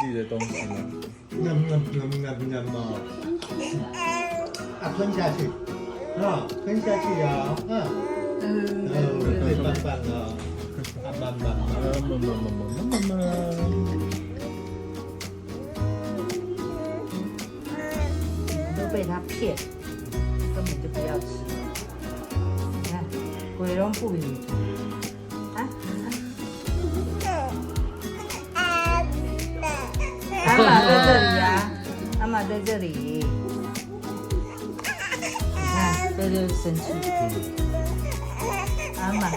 里的东西吗？吞下去，吞下去啊，对，棒棒啊，棒棒都被他骗，根本就不要吃。你看，鬼龙不理。阿玛在这里呀，阿玛在这里。你看，这就是生气。阿玛。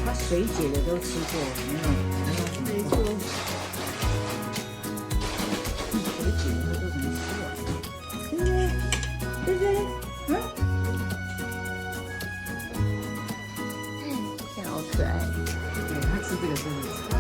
他水解的都吃过，没有什么。没错。水解的他都怎么吃啊？对，好可爱。对，他吃这个真的。